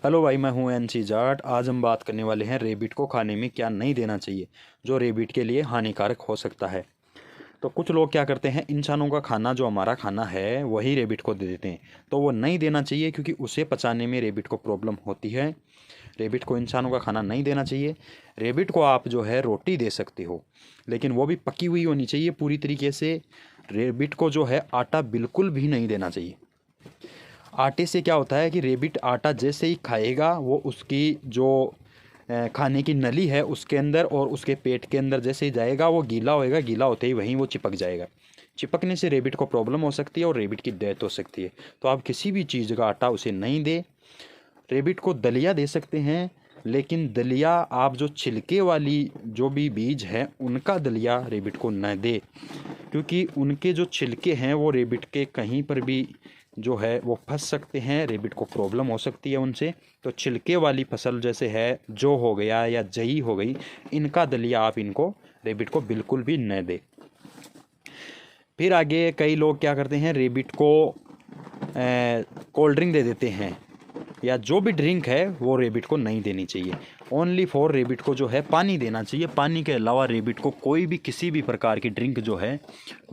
Hello भाई, मैं हूं एनसी जाट। आज हम बात करने वाले हैं रेबिट को खाने में क्या नहीं देना चाहिए जो रेबिट के लिए हानिकारक हो सकता है। तो कुछ लोग क्या करते हैं, इंसानों का खाना जो हमारा खाना है वही रेबिट को दे देते हैं। तो वो नहीं देना चाहिए क्योंकि उसे पचाने में रेबिट को प्रॉब्लम होती है। रेबिट को इंसानों का खाना नहीं देना चाहिए। रेबिट को आप जो है रोटी दे सकते हो, लेकिन वो भी पकी हुई होनी चाहिए पूरी तरीके से। रेबिट को जो है आटा बिल्कुल भी नहीं देना चाहिए। आटे से क्या होता है कि रेबिट आटा जैसे ही खाएगा वो उसकी जो खाने की नली है उसके अंदर और उसके पेट के अंदर जैसे ही जाएगा वो गीला होएगा, गीला होते ही वहीं वो चिपक जाएगा। चिपकने से रेबिट को प्रॉब्लम हो सकती है और रेबिट की डेथ हो सकती है। तो आप किसी भी चीज़ का आटा उसे नहीं दे। रेबिट को दलिया दे सकते हैं, लेकिन दलिया आप जो छिलके वाली जो भी बीज हैं उनका दलिया रेबिट को न दे, क्योंकि उनके जो छिलके हैं वो रेबिट के कहीं पर भी जो है वो फंस सकते हैं, रेबिट को प्रॉब्लम हो सकती है उनसे। तो छिलके वाली फसल जैसे है जो हो गया या जई हो गई, इनका दलिया आप इनको रेबिट को बिल्कुल भी न दे। फिर आगे कई लोग क्या करते हैं, रेबिट को कोल्ड ड्रिंक दे देते हैं या जो भी ड्रिंक है वो रेबिट को नहीं देनी चाहिए। ओनली फॉर रेबिट को जो है पानी देना चाहिए। पानी के अलावा रेबिट को कोई भी किसी भी प्रकार की ड्रिंक जो है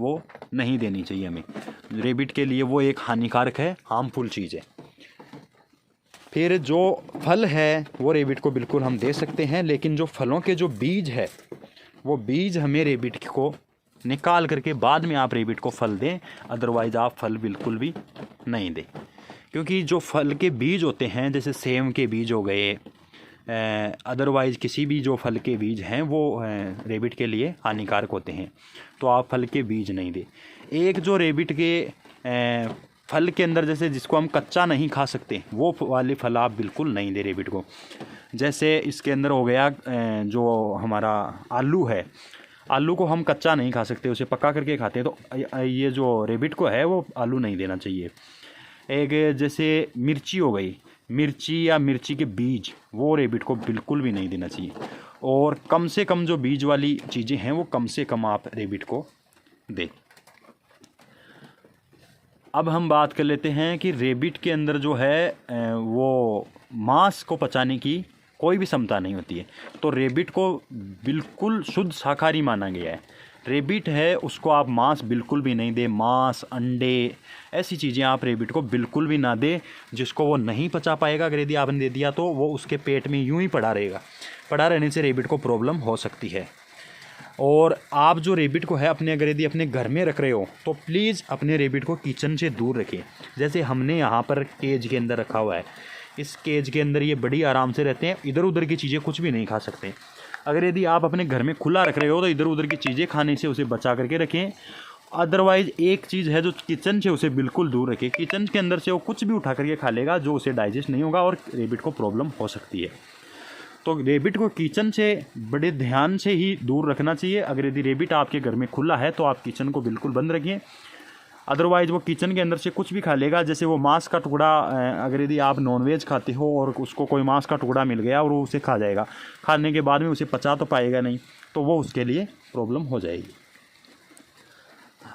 वो नहीं देनी चाहिए हमें। रेबिट के लिए वो एक हानिकारक है, हार्मफुल चीज़ है। फिर जो फल है वो रेबिट को बिल्कुल हम दे सकते हैं, लेकिन जो फलों के जो बीज है वो बीज हमें रेबिट को निकाल करके बाद में आप रेबिट को फल दें। अदरवाइज़ आप फल बिल्कुल भी नहीं दें, क्योंकि जो फल के बीज होते हैं जैसे सेम के बीज हो गए, अदरवाइज़ किसी भी जो फल के बीज हैं वो रेबिट के लिए हानिकारक होते हैं। तो आप फल के बीज नहीं दें। एक जो रेबिट के फल के अंदर जैसे जिसको हम कच्चा नहीं खा सकते वो वाले फल आप बिल्कुल नहीं दें रेबिट को। जैसे इसके अंदर हो गया जो हमारा आलू है, आलू को हम कच्चा नहीं खा सकते, उसे पका करके खाते हैं। तो ये जो रेबिट को है वो आलू नहीं देना चाहिए। एक जैसे मिर्ची हो गई, मिर्ची या मिर्ची के बीज वो रेबिट को बिल्कुल भी नहीं देना चाहिए। और कम से कम जो बीज वाली चीज़ें हैं वो कम से कम आप रेबिट को दें। अब हम बात कर लेते हैं कि रेबिट के अंदर जो है वो मांस को पचाने की कोई भी क्षमता नहीं होती है। तो रेबिट को बिल्कुल शुद्ध शाकाहारी माना गया है। रेबिट है उसको आप मांस बिल्कुल भी नहीं दें। मांस, अंडे, ऐसी चीज़ें आप रेबिट को बिल्कुल भी ना दें जिसको वो नहीं पचा पाएगा। अगर यदि आपने दे दिया तो वो उसके पेट में यूं ही पड़ा रहेगा। पड़ा रहने से रेबिट को प्रॉब्लम हो सकती है। और आप जो रेबिट को है अपने अगर यदि अपने घर में रख रहे हो तो प्लीज़ अपने रेबिट को किचन से दूर रखें। जैसे हमने यहाँ पर केज के अंदर रखा हुआ है, इस केज के अंदर ये बड़ी आराम से रहते हैं, इधर उधर की चीज़ें कुछ भी नहीं खा सकते। अगर यदि आप अपने घर में खुला रख रहे हो तो इधर उधर की चीज़ें खाने से उसे बचा करके रखें। अदरवाइज़ एक चीज़ है जो किचन से उसे बिल्कुल दूर रखें। किचन के अंदर से वो कुछ भी उठा करके खा लेगा जो उसे डाइजेस्ट नहीं होगा और रेबिट को प्रॉब्लम हो सकती है। तो रेबिट को किचन से बड़े ध्यान से ही दूर रखना चाहिए। अगर यदि रेबिट आपके घर में खुला है तो आप किचन को बिल्कुल बंद रखिए। अदरवाइज़ वो किचन के अंदर से कुछ भी खा लेगा। जैसे वो मांस का टुकड़ा, अगर यदि आप नॉनवेज खाते हो और उसको कोई मांस का टुकड़ा मिल गया और वो उसे खा जाएगा, खाने के बाद में उसे पचा तो पाएगा नहीं, तो वो उसके लिए प्रॉब्लम हो जाएगी।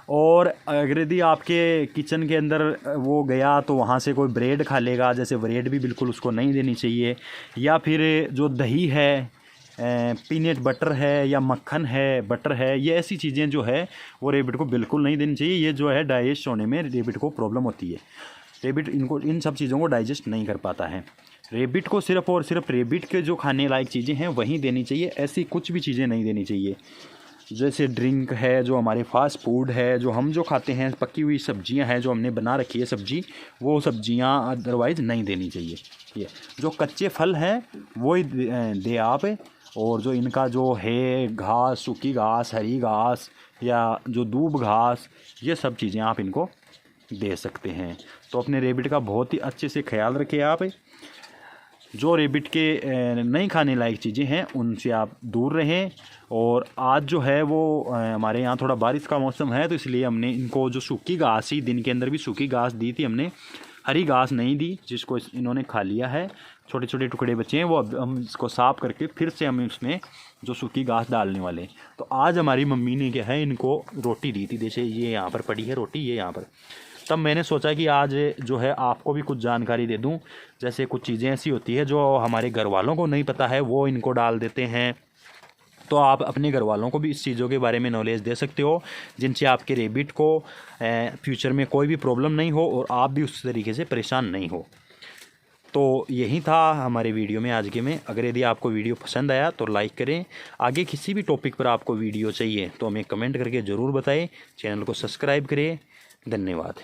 और अगर यदि आपके किचन के अंदर वो गया तो वहाँ से कोई ब्रेड खा लेगा, जैसे ब्रेड भी बिल्कुल उसको नहीं देनी चाहिए। या फिर जो दही है, पीनट बटर है या मक्खन है, बटर है, ये ऐसी चीज़ें जो है वो रेबिट को बिल्कुल नहीं देनी चाहिए। ये जो है डाइजेस्ट होने में रेबिट को प्रॉब्लम होती है। रेबिट इन सब चीज़ों को डाइजेस्ट नहीं कर पाता है। रेबिट को सिर्फ़ और सिर्फ रेबिट के जो खाने लायक चीज़ें हैं वहीं देनी चाहिए, ऐसी कुछ भी चीज़ें नहीं देनी चाहिए। जैसे ड्रिंक है, जो हमारे फास्ट फूड है, जो हम जो खाते हैं, पकी हुई सब्जियां हैं जो हमने बना रखी है सब्जी, वो सब्जियां अदरवाइज़ नहीं देनी चाहिए। ये जो कच्चे फल हैं वो ही दे आप। और जो इनका जो है घास, सूखी घास, हरी घास या जो दूब घास, ये सब चीज़ें आप इनको दे सकते हैं। तो अपने रेबिट का बहुत ही अच्छे से ख्याल रखें आप। जो रेबिट के नहीं खाने लायक चीज़ें हैं उनसे आप दूर रहें। और आज जो है वो हमारे यहाँ थोड़ा बारिश का मौसम है, तो इसलिए हमने इनको जो सूखी घास ही दिन के अंदर भी सूखी घास दी थी हमने, हरी घास नहीं दी, जिसको इन्होंने खा लिया है। छोटे छोटे टुकड़े बचे हैं, वो अब हम इसको साफ़ करके फिर से हम इसमें जो सूखी घास डालने वाले हैं। तो आज हमारी मम्मी ने क्या है इनको रोटी दी थी, जैसे ये यहाँ पर पड़ी है रोटी, ये यहाँ पर। तब मैंने सोचा कि आज जो है आपको भी कुछ जानकारी दे दूं। जैसे कुछ चीज़ें ऐसी होती है जो हमारे घर वालों को नहीं पता है, वो इनको डाल देते हैं, तो आप अपने घर वालों को भी इस चीज़ों के बारे में नॉलेज दे सकते हो, जिनसे आपके रेबिट को फ्यूचर में कोई भी प्रॉब्लम नहीं हो और आप भी उस तरीके से परेशान नहीं हो। तो यही था हमारे वीडियो में आज के में। अगर यदि आपको वीडियो पसंद आया तो लाइक करें। आगे किसी भी टॉपिक पर आपको वीडियो चाहिए तो हमें कमेंट करके ज़रूर बताएं। चैनल को सब्सक्राइब करें। धन्यवाद।